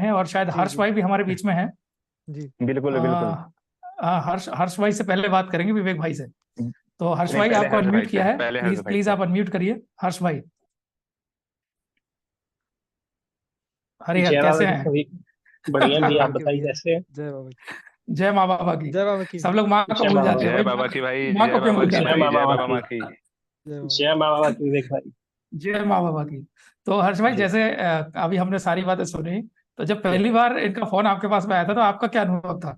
हैं, और शायद जी हर्ष जी भाई भी हमारे बीच में हैं। जी। बिल्कुल बिल्कुल। हर्ष भाई से पहले बात करेंगे विवेक भाई से। तो हर्ष नहीं, भाई पहले आपको हर्ष भाई अनम्यूट से, किया है, पहले हर्ष प्लीज भाई प्लीज से। आप अनम्यूट करिए हर्ष भाई। हरिहर जय बाबा कैसे की हैं? सभी। बढ़िया जय भैया, आप बाबा की बताइए भैया, कैसे हैं? जय बाबा की, जय माँ बाबा की। जय बाबा की, सब लोग माँ को जय भूल माँ जाते बाबा हैं जय भाई, बाबा की भाई, माँ जय को क्यों बाबा भूल की जय जाते भाई, हैं? माँ जय बाबा बाबा की। माँ की। जय बाबा। जय माँ बाबा की विवेक भाई। जय माँ बाबा की। तो हर्ष भाई, जी। जैसे अभी हमने सारी बातें सुनी, तो जब जी। पहली बार इनका फोन आपके पास में आया था तो आपका क्या अनुभव था?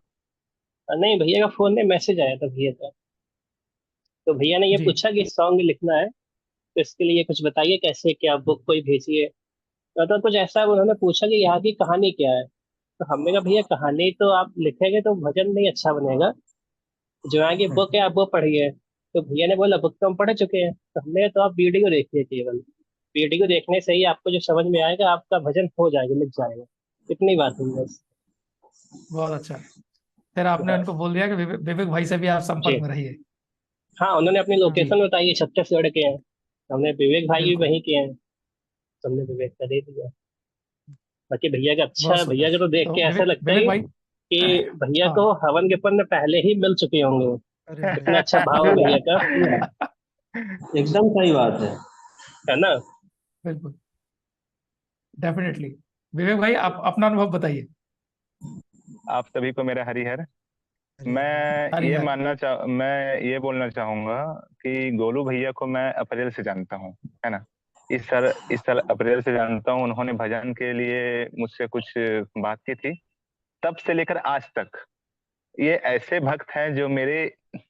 नहीं, भैया का फोन में मैसेज आया था भैया का। तो भैया ने ये जी। पूछा कि सॉन्ग लिखना है, तो इसके लिए कुछ बताइए कैसे, क्या बुक कोई भेजिए। तो कुछ ऐसा उन्होंने पूछा कि यहाँ की कहानी क्या है। तो हमने कहा भैया कहानी तो आप लिखेंगे तो भजन नहीं अच्छा बनेगा, जो यहाँ की बुक है आप वो पढ़िए। तो भैया ने बोला बुक तो हम पढ़ चुके हैं। तो हमने कहा, तो आप वीडियो देखिए केवल। वीडियो देखने से ही आपको जो समझ में आएगा आपका भजन हो जाएगा, लिख जाएगा। इतनी बात हुई बस। बहुत अच्छा। फिर आपने हाँ। उनको बोल दिया कि विवेक भाई से भी आप संपर्क जी। में रहिए। हाँ, उन्होंने अपनी जी लोकेशन बताई है, छत्तीसगढ़ के हैं। हमने विवेक भाई भी बिल्कुल। वहीं के हैं, तो हमने विवेक का दे दिया। बाकी भैया का अच्छा बहुत है, भैया सुंदर। को तो देख तो के ऐसा लगता विवेक है भाई। कि भैया हाँ। को हवन के पुण्य पहले ही मिल चुके होंगे। अरे नहीं, इतना अच्छा भाव है भैया का। एकदम सही बात है। है ना? बिल्कुल, डेफिनेटली। विवेक भाई, आप अपना अनुभव बताइए। आप सभी को मेरा हरिहर। अरे हर। हरिहर। मैं ये बोलना चाहूंगा कि गोलू भैया को मैं अप्रैल से जानता हूँ, है ना। इस साल अप्रैल से जानता हूँ। उन्होंने भजन के लिए मुझसे कुछ बात की थी। तब से लेकर आज तक ये ऐसे भक्त हैं जो मेरे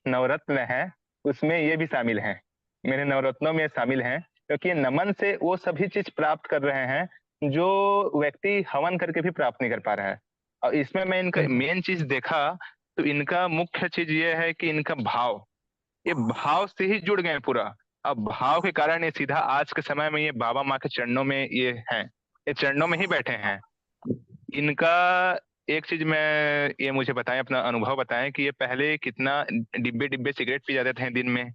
नवरत्न हैं, उसमें ये भी शामिल हैं। मेरे नवरत्नों में ये शामिल हैं, क्योंकि नमन से वो सभी चीज प्राप्त कर रहे हैं जो व्यक्ति हवन करके भी प्राप्त नहीं कर पा रहा है। और इसमें मैं इनका बिल्कुल। मेन चीज देखा, तो इनका मुख्य चीज ये है कि इनका भाव, ये भाव से ही जुड़ गए हैं पूरा। अब भाव के कारण ये सीधा आज के समय में ये बाबा माँ के चरणों में ये हैं, ये चरणों में ही बैठे हैं। इनका एक चीज मैं, ये मुझे बताएं, अपना अनुभव बताएं कि ये पहले कितना डिब्बे डिब्बे सिगरेट पी जाते थे दिन में,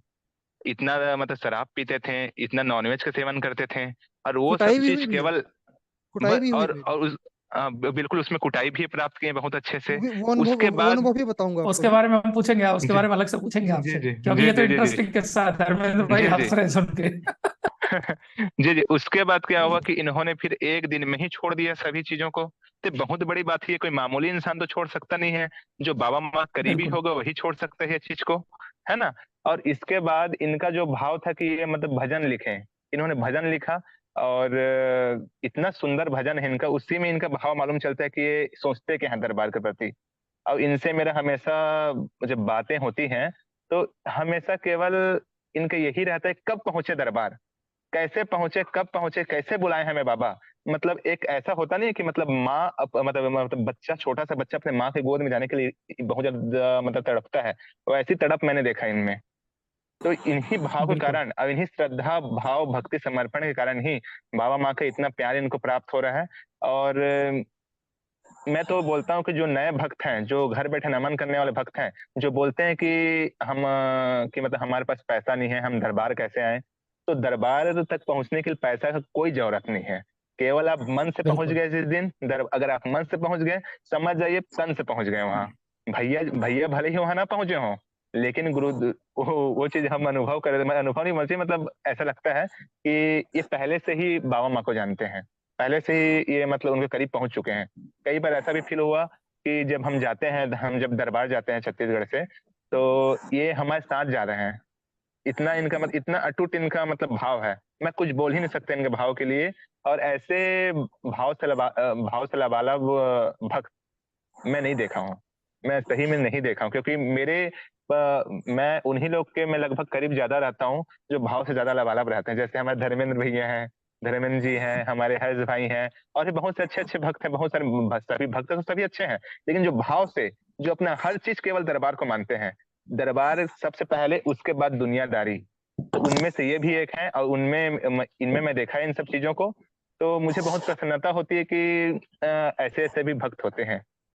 इतना मतलब शराब पीते थे, इतना नॉनवेज का सेवन करते थे, और वो सब कुटाई भी चीज हुई भैया, केवल कुटाई भी हुई भैया। और बिल्कुल उसमें कुटाई भी प्राप्त किए बहुत अच्छे से। वो उसके बाद अनुभव भी बताऊंगा आपको उसके अभी। बारे में हम पूछेंगे, उसके जी बारे में अलग से पूछेंगे जी आपसे, जी क्योंकि जी ये तो जी जी जी इंटरेस्टिंग किस्सा है धर्मेंद्र भाई, जी जी हंस रहे सुन के। जी जी। उसके बाद क्या हुआ कि इन्होंने फिर एक दिन में ही छोड़ दिया सभी चीजों को। तो बहुत बड़ी बात है, ये कोई मामूली इंसान तो छोड़ सकता नहीं है। जो बाबा माँ करीबी बिल्कुल। होगा वही छोड़ सकता है इस चीज को, है ना। और इसके बाद इनका जो भाव था कि ये मतलब भजन लिखें, इन्होंने भजन लिखा। और इतना सुंदर भजन है इनका, उसी में इनका भाव मालूम चलता है कि ये सोचते क्या है दरबार के प्रति। अब इनसे मेरा हमेशा जब बातें होती हैं, तो हमेशा केवल इनका यही रहता है कब पहुंचे दरबार, कैसे पहुंचे, कब पहुंचे, कैसे बुलाए हमें बाबा। मतलब एक ऐसा होता नहीं है कि मतलब मतलब बच्चा, छोटा सा बच्चा अपने माँ के गोद में जाने के लिए बहुत ज्यादा मतलब तड़पता है, तो ऐसी तड़प मैंने देखा इनमें। तो इन्हीं भाव के बिल्कुल। कारण, अब इन्हीं श्रद्धा भाव भक्ति समर्पण के कारण ही बाबा माँ का इतना प्यार इनको प्राप्त हो रहा है। और मैं तो बोलता हूँ कि जो नए भक्त हैं, जो घर बैठे नमन करने वाले भक्त हैं, जो बोलते हैं कि हम कि मतलब हमारे पास पैसा नहीं है, हम दरबार कैसे आए, तो दरबार तक पहुंचने के लिए पैसा का कोई जरूरत नहीं है। केवल आप मन से पहुंच बिल्कुल। गए जिस दिन अगर आप मन से पहुंच गए, समझ जाइए तन से पहुंच गए वहां। भैया भैया भले ही वहां ना पहुंचे हों, लेकिन वो चीज हम अनुभव कर रहे, अनुभव नहीं बोलते, मतलब ऐसा लगता है कि ये पहले से ही बाबा माँ को जानते हैं, पहले से ही ये मतलब उनके करीब पहुंच चुके हैं। कई बार ऐसा भी फील हुआ कि जब हम जाते हैं, हम जब दरबार जाते हैं छत्तीसगढ़ से, तो ये हमारे साथ जा रहे हैं। इतना इनका मतलब इतना अटूट इनका मतलब भाव है, मैं कुछ बोल ही नहीं सकता इनके भाव के लिए। और ऐसे भाव से लबालब भक्त मैं नहीं देखा हूँ, मैं सही में नहीं देखा हूँ, क्योंकि मैं उन्हीं लोग के मैं लगभग करीब ज्यादा रहता हूँ जो भाव से ज्यादा लबालब रहते हैं। जैसे हमारे धर्मेंद्र भैया हैं, धर्मेंद्र जी हैं, हमारे हर्ष भाई हैं, और भी बहुत से अच्छे अच्छे भक्त हैं, बहुत सारे सभी भक्त तो सभी अच्छे हैं, लेकिन जो भाव से, जो अपना हर चीज केवल दरबार को मानते हैं, दरबार सबसे पहले, उसके बाद दुनियादारी, तो उनमें से ये भी एक है। और इनमें मैं देखा है इन सब चीजों को, तो मुझे बहुत प्रसन्नता होती है कि ऐसे ऐसे भी भक्त होते हैं।